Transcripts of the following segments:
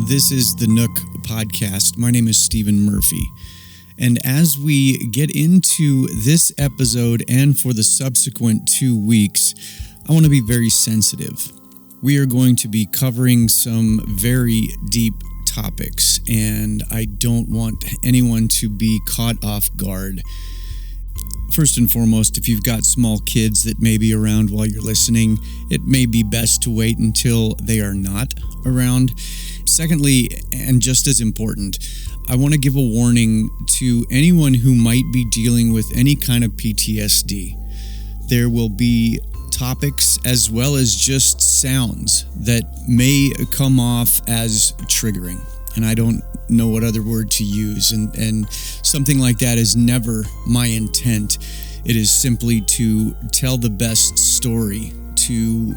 This is the Nook podcast. My name is Stephen Murphy. And as we get into this episode and for the subsequent 2 weeks, I want to be very sensitive. We are going to be covering some very deep topics, and I don't want anyone to be caught off guard. First and foremost, if you've got small kids that may be around while you're listening, it may be best to wait until they are not around. Secondly, and just as important, I want to give a warning to anyone who might be dealing with any kind of PTSD. There will be topics as well as just sounds that may come off as triggering. And I don't know what other word to use. And something like that is never my intent. It is simply to tell the best story, to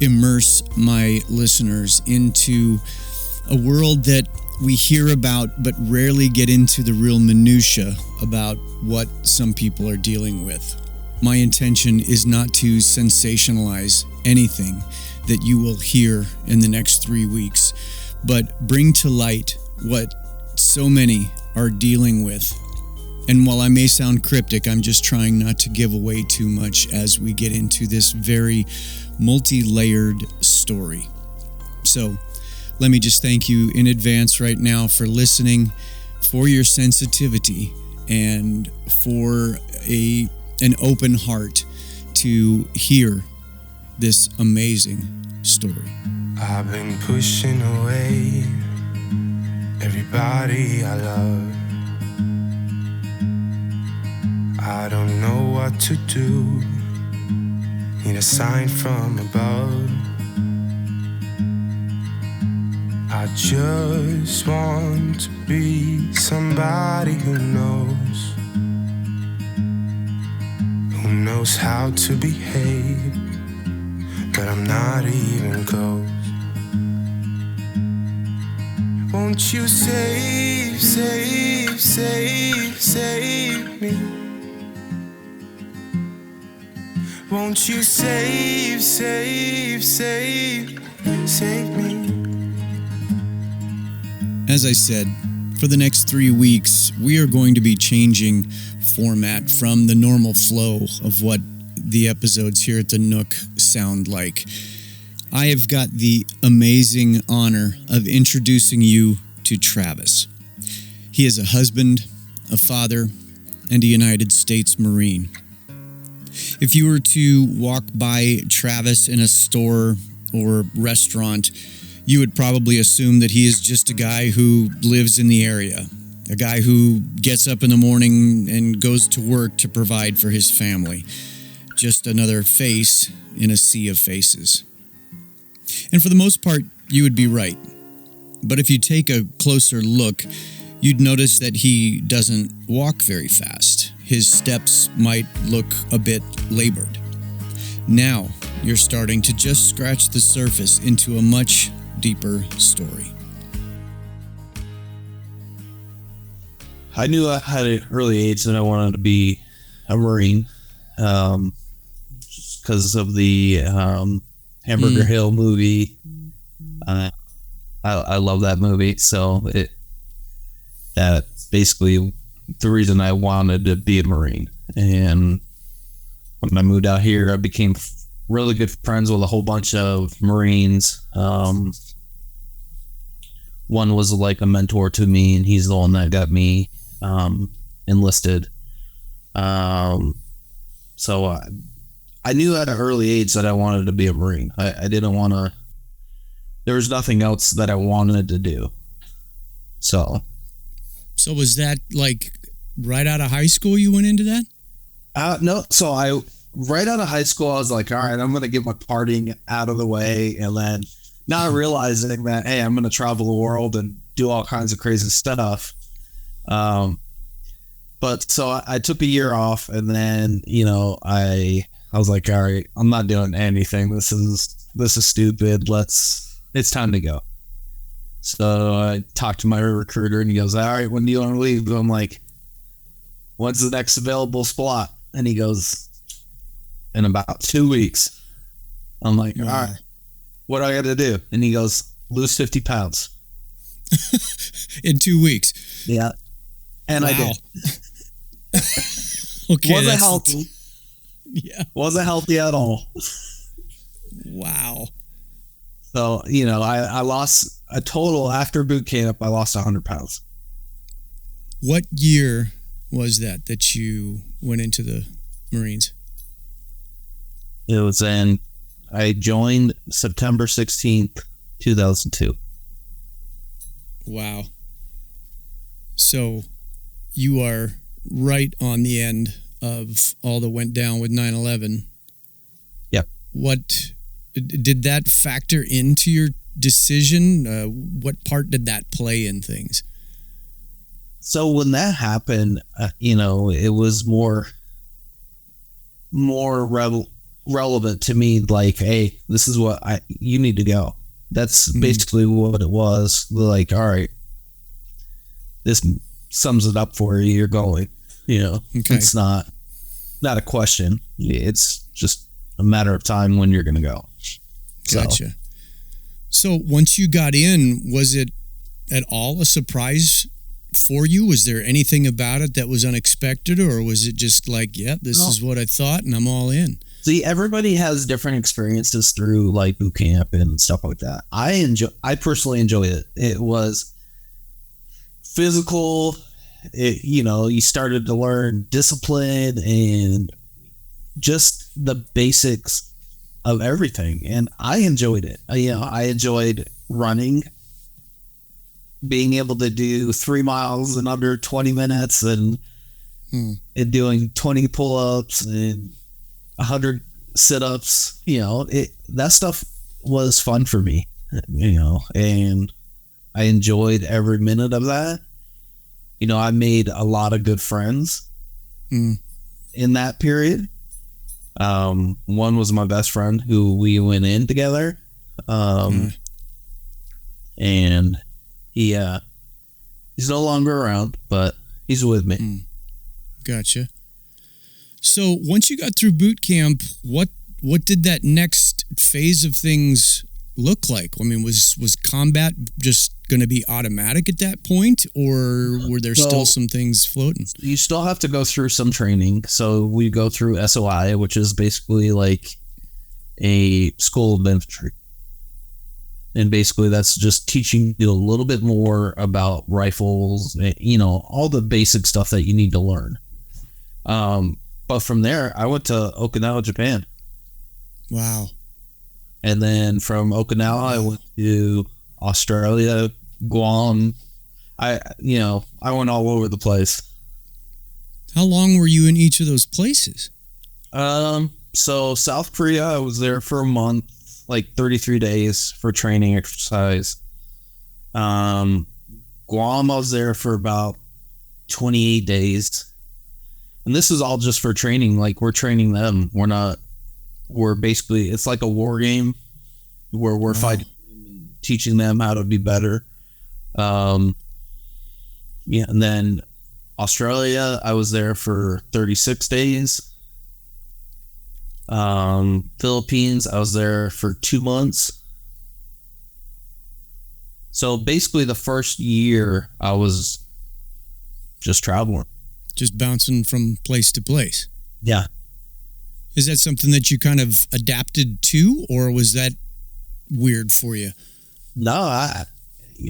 immerse my listeners into a world that we hear about but rarely get into the real minutia about what some people are dealing with. My intention is not to sensationalize anything that you will hear in the next 3 weeks, but bring to light what so many are dealing with. And while I may sound cryptic, I'm just trying not to give away too much as we get into this very multi-layered story. So let me just thank you in advance right now for listening, for your sensitivity, and for an open heart to hear this amazing story. I've been pushing away everybody I love. I don't know what to do. Need a sign from above. I just want to be somebody who knows how to behave, but I'm not even close. Won't you save me? Won't you save me? As I said, for the next 3 weeks, we are going to be changing format from the normal flow of what the episodes here at the Nook sound like. I have got the amazing honor of introducing you to Travis. He is a husband, a father, and a United States Marine. If you were to walk by Travis in a store or restaurant, you would probably assume that he is just a guy who lives in the area, a guy who gets up in the morning and goes to work to provide for his family. Just another face in a sea of faces. And for the most part, you would be right. But if you take a closer look, you'd notice that he doesn't walk very fast. His steps might look a bit labored. Now, you're starting to just scratch the surface into a much deeper story. I knew at an early age that I wanted to be a Marine, just because of the Hamburger Hill movie. I love that movie, so that's basically the reason I wanted to be a Marine. And when I moved out here, I became really good friends with a whole bunch of Marines. One was like a mentor to me, and he's the one that got me enlisted. So I knew at an early age that I wanted to be a Marine. I didn't want to. There was nothing else that I wanted to do. So was that like right out of high school you went into that? No. So right out of high school, I was like, all right, I'm going to get my partying out of the way. And then not realizing that, hey, I'm going to travel the world and do all kinds of crazy stuff. But so I took a year off, and then, I was like, all right, I'm not doing anything. This is stupid. It's time to go. So I talked to my recruiter, and he goes, all right, when do you want to leave? I'm like, when's the next available spot? And he goes, in about 2 weeks. I'm like, all right, what do I got to do? And he goes, lose 50 pounds. In 2 weeks. Yeah. And I did. Okay. Wasn't healthy. Yeah. Wasn't healthy at all. Wow. So, I lost a total after boot camp, I lost 100 pounds. What year was that you went into the Marines? It was I joined September 16th, 2002. Wow. So you are right on the end of all that went down with 9/11. Yep. What did that factor into your decision? What part did that play in things? So when that happened, it was more relevant to me. Like, hey, this is what you need to go. That's basically what it was. Like, all right, this sums it up for you. You're going. Okay. It's not a question. It's just a matter of time when you're going to go. Gotcha. So once you got in, was it at all a surprise for you? Was there anything about it that was unexpected, or was it just like, yeah, this is what I thought and I'm all in? See, everybody has different experiences through like boot camp and stuff like that. I personally enjoyed it. It was physical. You started to learn discipline and just the basics of everything. And I enjoyed it. I enjoyed running, being able to do 3 miles in under 20 minutes and doing 20 pull-ups and 100 sit-ups. That stuff was fun for me, and I enjoyed every minute of that. I made a lot of good friends in that period. One was my best friend who we went in together. And he's no longer around, but he's with me. Gotcha. So once you got through boot camp, what did that next phase of things look like? I mean, was combat just going to be automatic at that point, or were there still some things floating? You still have to go through some training. So we go through SOI, which is basically like a school of infantry. And basically that's just teaching you a little bit more about rifles, all the basic stuff that you need to learn. But from there, I went to Okinawa, Japan. Wow. And then from Okinawa, I went to Australia, Guam. I went all over the place. How long were you in each of those places? So South Korea, I was there for a month, like 33 days for training exercise. Guam, I was there for about 28 days. And this is all just for training. Like, we're training them. We're basically, it's like a war game where we're fighting, teaching them how to be better. And then Australia, I was there for 36 days. Philippines, I was there for 2 months. So basically the first year I was just traveling. Just bouncing from place to place. Yeah. Is that something that you kind of adapted to, or was that weird for you? No,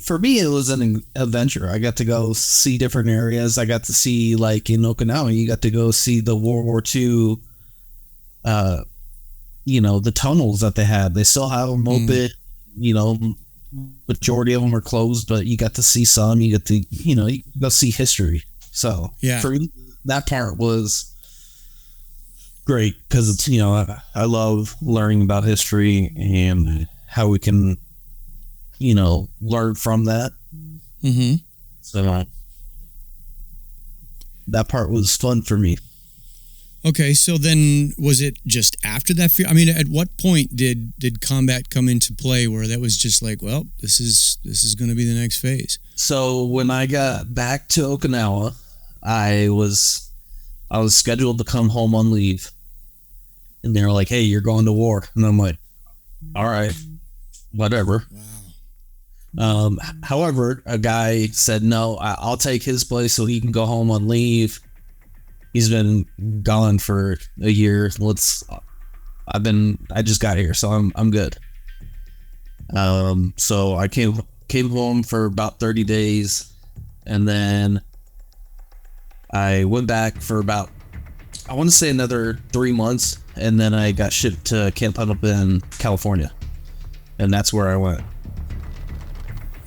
for me, it was an adventure. I got to go see different areas. I got to see, like in Okinawa, you got to go see the World War II, the tunnels that they had. They still have them open, majority of them are closed, but you got to see some. You got to, you go see history. So yeah, for me, that part was great because it's, I love learning about history and how we can, learn from that. Mm-hmm. So that part was fun for me. Okay, so then was it just after that? I mean, at what point did combat come into play where that was just like, well, this is going to be the next phase? So when I got back to Okinawa, I was scheduled to come home on leave, and they were like, "Hey, you're going to war," and I'm like, "All right, whatever." Wow. However, a guy said, no, I'll take his place so he can go home on leave. He's been gone for a year. I just got here, so I'm good. So I came home for about 30 days, and then I went back for about, I want to say another 3 months, and then I got shipped to Camp Pendleton in California, and that's where I went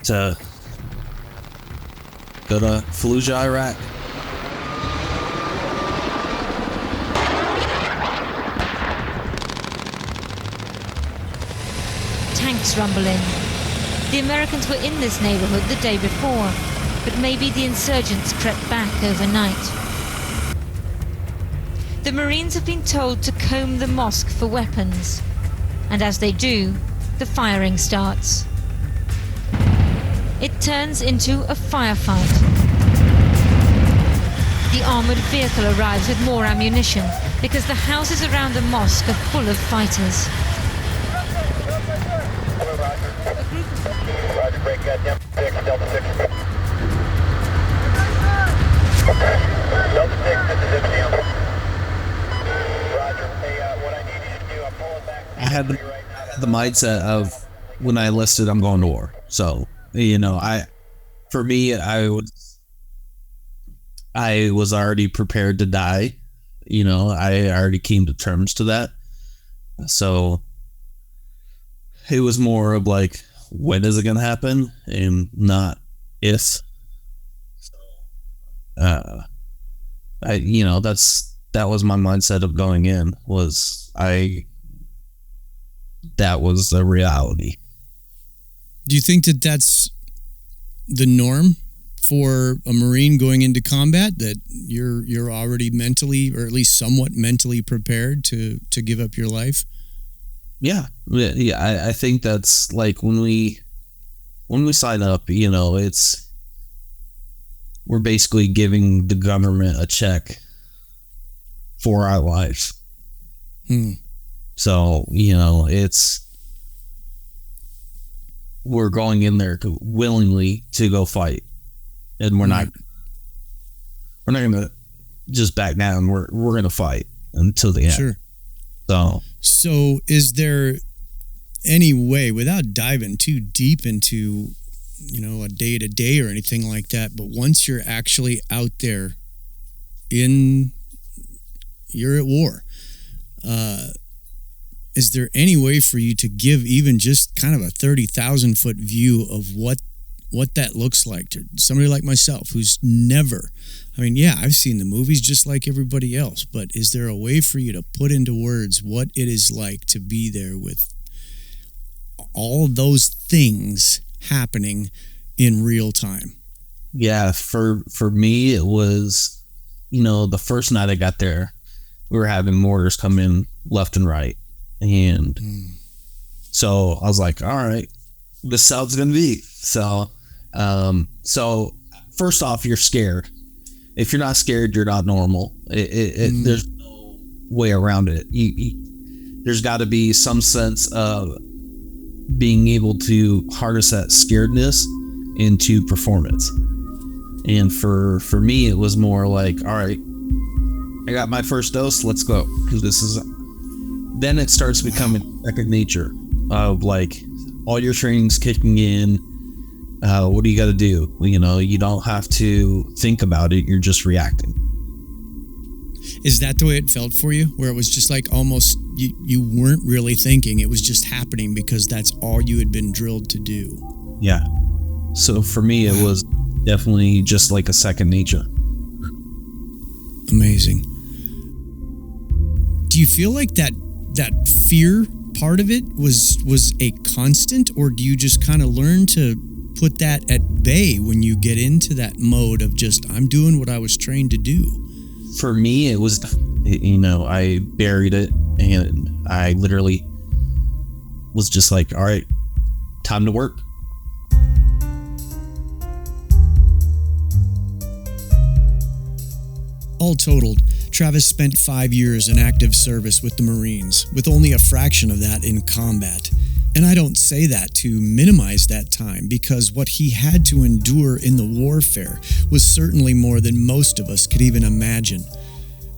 to go to Fallujah, Iraq. Tanks rumble in. The Americans were in this neighborhood the day before, but maybe the insurgents crept back overnight. The Marines have been told to comb the mosque for weapons, and as they do, the firing starts. It turns into a firefight. The armored vehicle arrives with more ammunition because the houses around the mosque are full of fighters. Roger, break that down. Delta 6. Delta 6, this is MCM. Roger, hey, what I need you to do, I'm pulling back. I had the mindset of when I enlisted, I'm going to war. So, you know, I was already prepared to die. You know, I already came to terms to that. So it was more of like, when is it going to happen, and not if. That was my mindset of going in, that was the reality. Do you think that that's the norm for a Marine going into combat, that you're already mentally, or at least somewhat mentally prepared to give up your life? Yeah. I think that's like when we sign up, you know, we're basically giving the government a check for our lives. So, you know, we're going in there willingly to go fight, and we're not going to just back down. We're going to fight until the end. Sure. So is there any way, without diving too deep into, you know, a day to day or anything like that, but once you're actually out there you're at war, is there any way for you to give even just kind of a 30,000 foot view of what that looks like to somebody like myself who's never, I mean, yeah, I've seen the movies just like everybody else, but is there a way for you to put into words what it is like to be there with all those things happening in real time? Yeah, for me, it was, you know, the first night I got there, we were having mortars come in left and right. And so I was like, all right, this is how it's going to be. So first off, you're scared. If you're not scared, you're not normal. There's no way around it. There's got to be some sense of being able to harness that scaredness into performance. And for me, it was more like, all right, I got my first dose, let's go. Because then it starts becoming second nature of like all your training's kicking in. What do you got to do? You know, you don't have to think about it. You're just reacting. Is that the way it felt for you? Where it was just like almost you weren't really thinking. It was just happening because that's all you had been drilled to do. Yeah. So for me, it was definitely just like a second nature. Amazing. Do you feel like that fear part of it was a constant, or do you just kind of learn to put that at bay when you get into that mode of just, I'm doing what I was trained to do? For me, it was, you know, I buried it, and I literally was just like, all right, time to work. All totaled, Travis spent 5 years in active service with the Marines, with only a fraction of that in combat. And I don't say that to minimize that time, because what he had to endure in the warfare was certainly more than most of us could even imagine.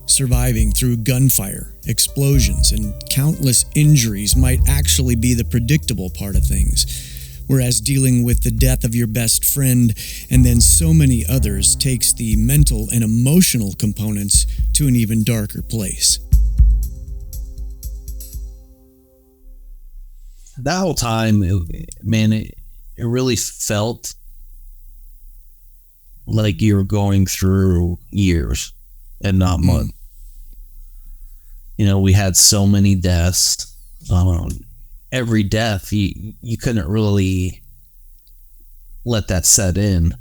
Surviving through gunfire, explosions, and countless injuries might actually be the predictable part of things, whereas dealing with the death of your best friend and then so many others takes the mental and emotional components to an even darker place. That whole time, it really felt like you were going through years and not months. You know, we had so many deaths. Every death, you couldn't really let that set in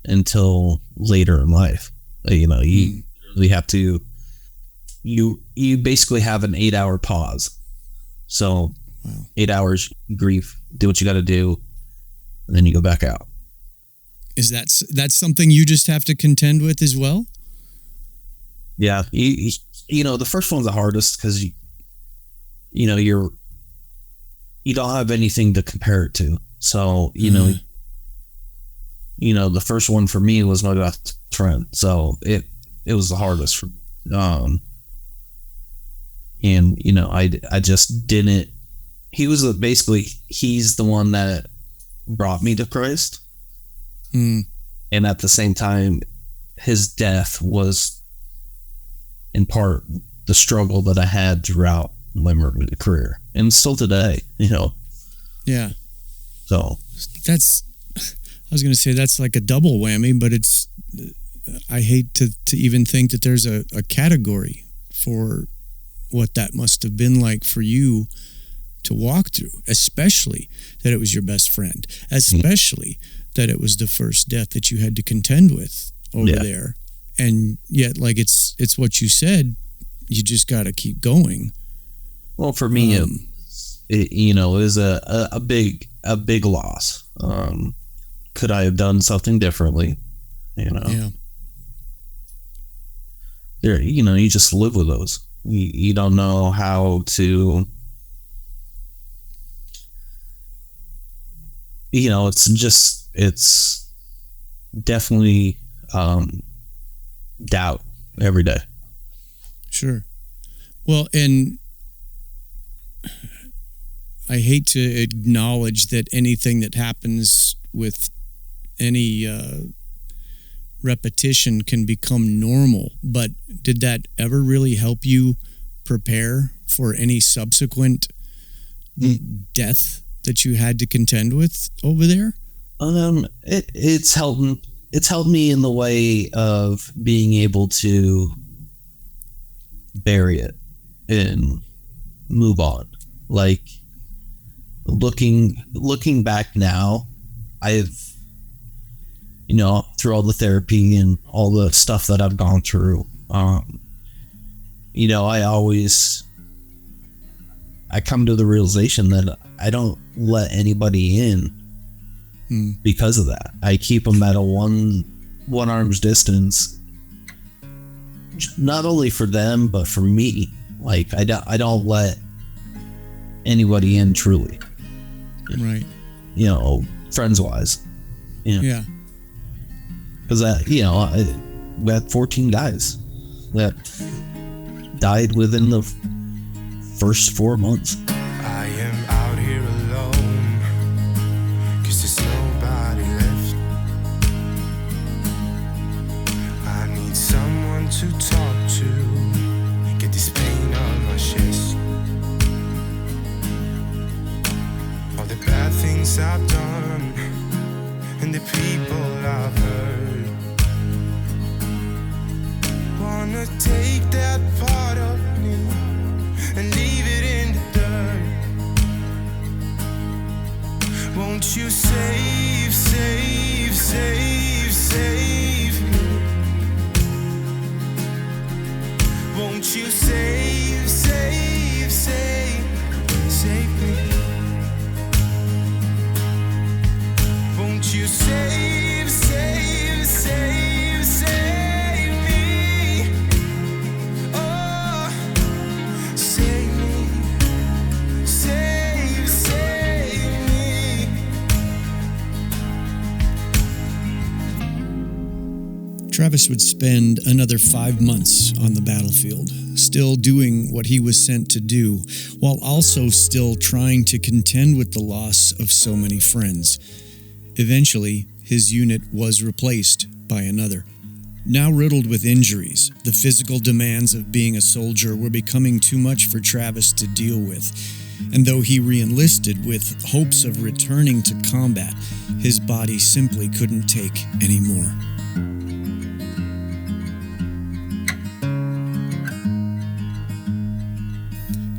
until later in life. You know, you really have to. You basically have an 8-hour pause. So. Wow. 8 hours, grief, do what you got to do, and then you go back out. Is that's something you just have to contend with as well? Yeah, you know, the first one's the hardest because you don't have anything to compare it to. So you know, the first one for me was my best friend, so it was the hardest for and you know, I just didn't. He was he's the one that brought me to Christ. And at the same time, his death was in part the struggle that I had throughout my career and still today, you know? Yeah. So I was going to say that's like a double whammy, but I hate to even think that there's a category for what that must have been like for you to walk through, especially that it was your best friend, especially that it was the first death that you had to contend with over there. And yet, like, it's what you said, you just got to keep going. Well, for me, it was a big loss. Could I have done something differently? You know, yeah. There, you know, you just live with those. You don't know how to. You know, it's definitely doubt every day. Sure. Well, and I hate to acknowledge that anything that happens with any repetition can become normal, but did that ever really help you prepare for any subsequent death that you had to contend with over there? It's helped me in the way of being able to bury it and move on. Like looking back now, I've, you know, through all the therapy and all the stuff that I've gone through, you know, I come to the realization that I don't let anybody in because of that. I keep them at a one arm's distance, not only for them but for me. Like I don't let anybody in truly, right? You know, friends wise. You know? Yeah. Because you know, we had 14 guys that died within the first 4 months. I am out here alone, 'cause there's nobody left. I need someone to talk to, get this pain on my chest. All the bad things I've done and the people I've hurt. Wanna take that part of me and leave it in the dirt. Won't you save, save, save, save me? Won't you save, save, save, save me? Won't you save? Travis would spend another 5 months on the battlefield, still doing what he was sent to do, while also still trying to contend with the loss of so many friends. Eventually, his unit was replaced by another. Now riddled with injuries, the physical demands of being a soldier were becoming too much for Travis to deal with. And though he re-enlisted with hopes of returning to combat, his body simply couldn't take any more.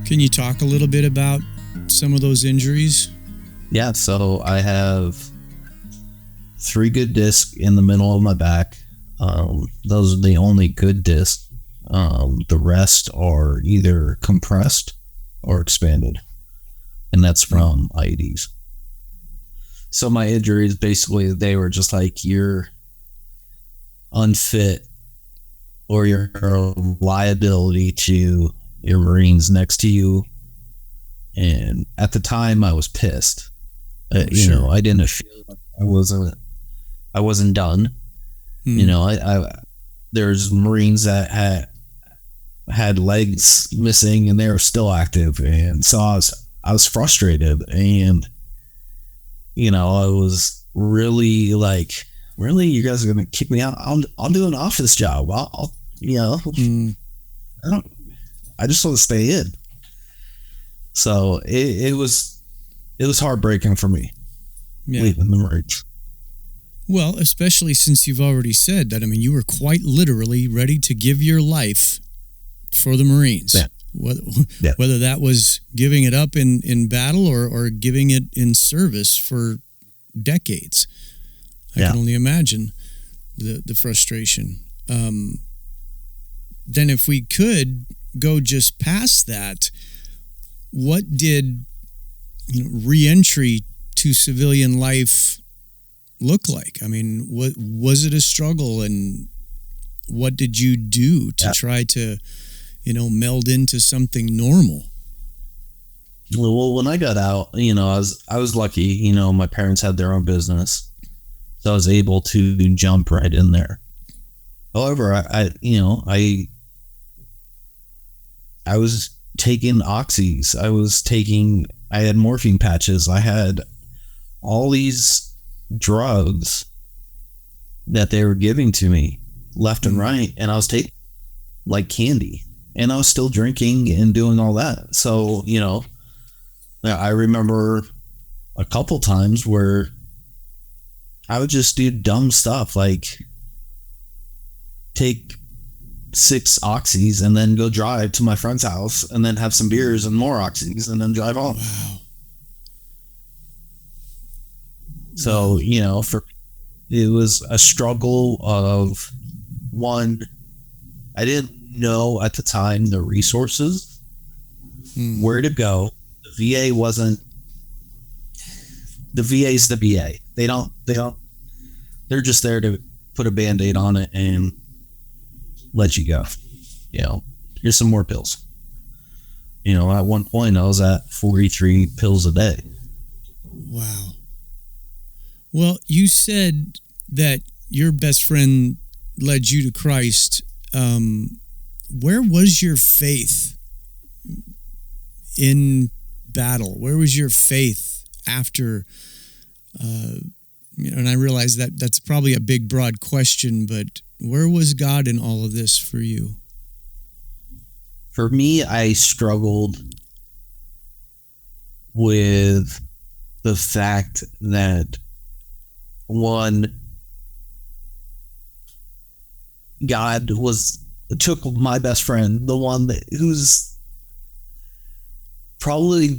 Can you talk a little bit about some of those injuries? Yeah, so I have 3 good discs in the middle of my back. Those are the only good discs. The rest are either compressed or expanded, and that's from IEDs. So my injuries, basically, they were just like, you're unfit or you're a liability to your Marines next to you. And at the time, I was pissed. You know, I didn't feel like I wasn't done. You know, I there's Marines that had legs missing and they were still active, and so I was frustrated, and you know, I was really like, really, you guys are gonna kick me out? I'll do an office job. I'll you know, I just want to stay in. So it was heartbreaking for me leaving the Marines. Well, especially since you've already said that. I mean, you were quite literally ready to give your life for the Marines. Yeah. Whether that was giving it up in battle or giving it in service for decades. I can only imagine the frustration. Then if we could go just past that, what did re-entry to civilian life look like? I mean, what was it a struggle, and what did you do to try to meld into something normal? Well, when I got out, I was lucky. My parents had their own business, so I was able to jump right in there. However, I was taking oxys. I had morphine patches. I had all these drugs that they were giving to me left and right, and I was taking like candy, and I was still drinking and doing all that. So, I remember a couple times where I would just do dumb stuff, like take 6 oxys and then go drive to my friend's house and then have some beers and more oxys and then drive home. Wow. So, it was a struggle of, one, I didn't know at the time the resources, where to go. The VA wasn't, the VA's the VA. They're just there to put a Band-Aid on it and let you go. Here's some more pills. At one point I was at 43 pills a day. Wow. Well, you said that your best friend led you to Christ. Where was your faith in battle? Where was your faith after? And I realize that that's probably a big, broad question, but where was God in all of this for you? For me, I struggled with the fact that, one, God took my best friend, the one who's probably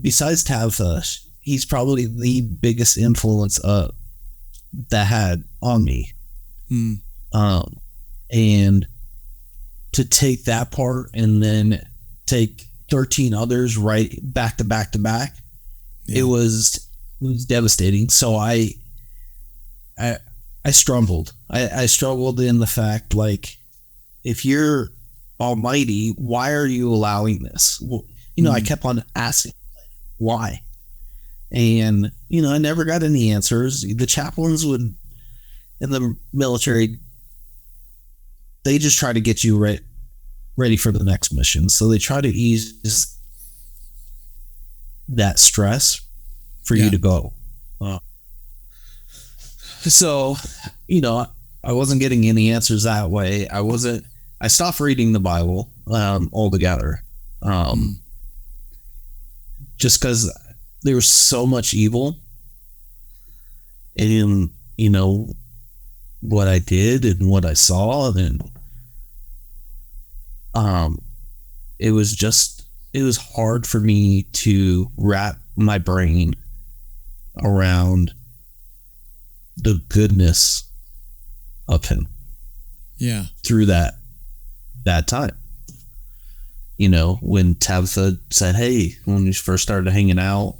besides Tabitha, he's probably the biggest influence that had on me. And to take that part and then take 13 others right back to back to back, it was devastating. So I struggled. I struggled in the fact, like, if you're almighty, why are you allowing this? Well, I kept on asking, why? And, I never got any answers. The chaplains in the military they just try to get you ready for the next mission. So they try to ease that stress for you to go. So, I wasn't getting any answers that way. I stopped reading the Bible altogether. Just because there was so much evil in, what I did and what I saw. And it was hard for me to wrap my brain around the goodness of him. Yeah. Through that time. When Tabitha said, hey, when we first started hanging out,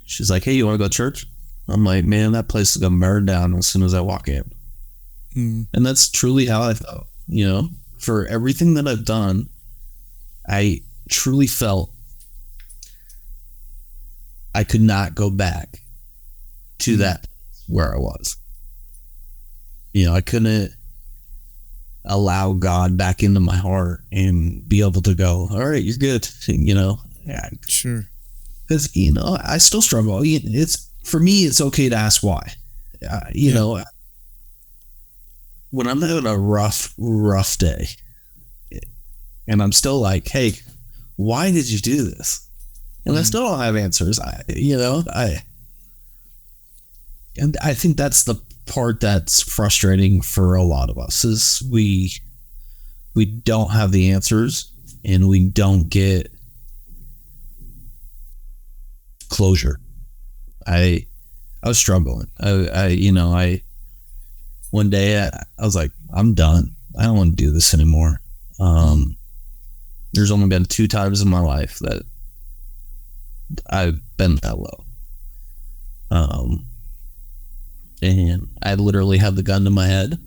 she's like, hey, you want to go to church? I'm like, man, that place is going to burn down as soon as I walk in. And that's truly how I felt. For everything that I've done, I truly felt I could not go back to that where I was. I couldn't allow God back into my heart and be able to go, all right, you're good. Yeah, sure. Because, I still struggle. For me, it's okay to ask why. When I'm having a rough day and I'm still like, hey, why did you do this? And I still don't have answers. And I think that's the part that's frustrating for a lot of us is we don't have the answers and we don't get closure. I was struggling. I one day I was like, I'm done. I don't want to do this anymore. There's only been 2 times in my life that I've been that low. And I literally had the gun to my head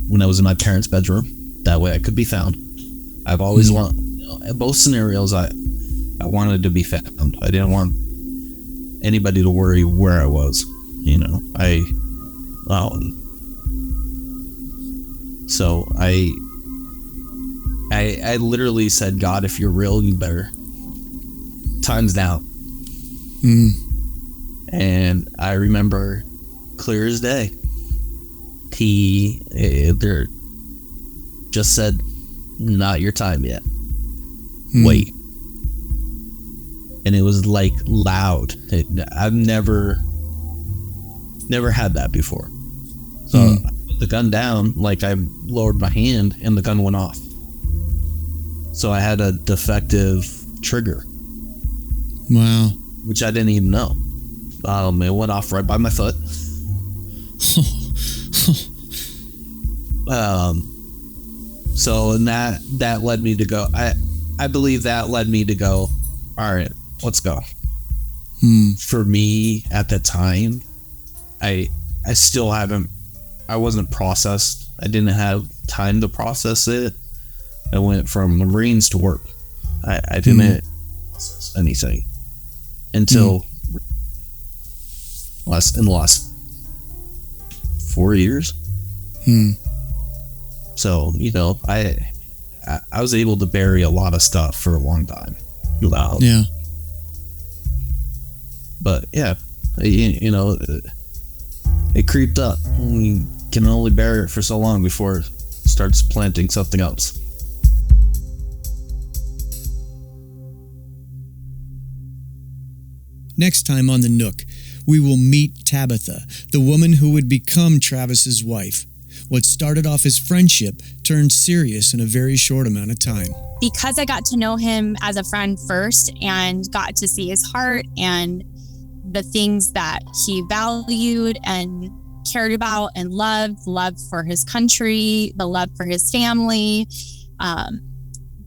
when I was in my parents' bedroom. That way I could be found. I've always wanted, in both scenarios, I wanted to be found. I didn't want anybody to worry where I was. So I literally said, God, if you're real, you better times down. And I remember clear as day, he just said, not your time yet. Wait. And it was like loud. I've never had that before. So I put the gun down, like I lowered my hand and the gun went off. So I had a defective trigger. Wow. Which I didn't even know. It went off right by my foot. So and that led me to go. I believe that led me to go, all right, let's go. For me at the time, I wasn't processed. I didn't have time to process it. I went from Marines to work. I didn't process anything until in the last 4 years. So, I was able to bury a lot of stuff for a long time. Yeah. But yeah, it creeped up. We can only bury it for so long before it starts planting something else. Next time on the Nook, we will meet Tabitha, the woman who would become Travis's wife. What started off as friendship turned serious in a very short amount of time. Because I got to know him as a friend first and got to see his heart and the things that he valued and cared about and loved for his country, the love for his family.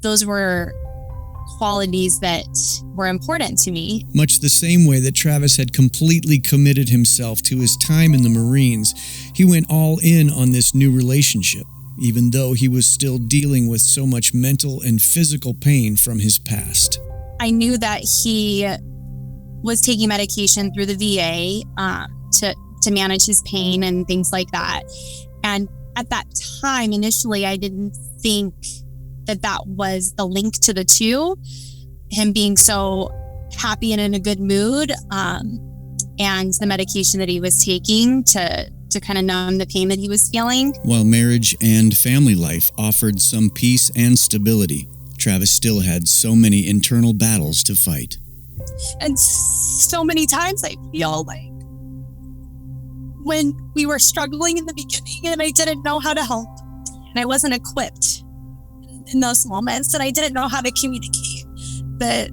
Those were qualities that were important to me. Much the same way that Travis had completely committed himself to his time in the Marines, he went all in on this new relationship, even though he was still dealing with so much mental and physical pain from his past. I knew that he was taking medication through the VA to manage his pain and things like that. And at that time, initially, I didn't think that was the link to the two, him being so happy and in a good mood, and the medication that he was taking to kind of numb the pain that he was feeling. While marriage and family life offered some peace and stability, Travis still had so many internal battles to fight. And so many times I feel like when we were struggling in the beginning and I didn't know how to help and I wasn't equipped in those moments and I didn't know how to communicate, that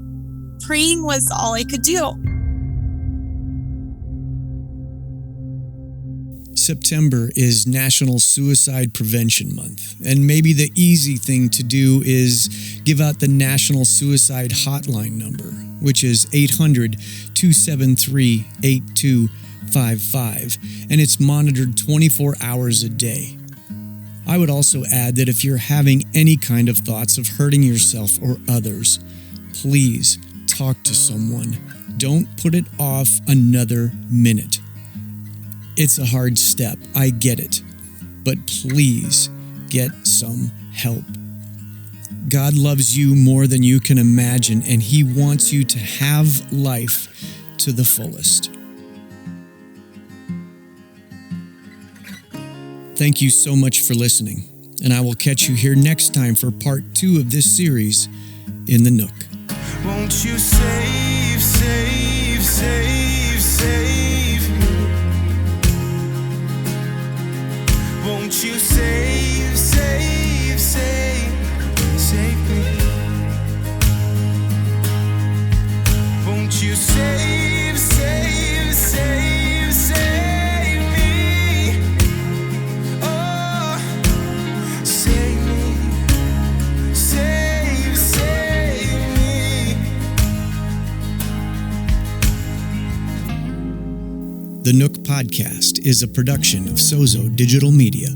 praying was all I could do. September is National Suicide Prevention Month, and maybe the easy thing to do is give out the National Suicide Hotline number, which is 800-273-8255, and it's monitored 24 hours a day. I would also add that if you're having any kind of thoughts of hurting yourself or others, please talk to someone. Don't put it off another minute. It's a hard step, I get it, but please get some help. God loves you more than you can imagine, and He wants you to have life to the fullest. Thank you so much for listening, and I will catch you here next time for part 2 of this series in the Nook. Won't you save, save, save, save me? Won't you save, save, save, save me? Won't you save, save, save, save me? Oh, save me, save, save me. The Nook Podcast is a production of Sozo Digital Media.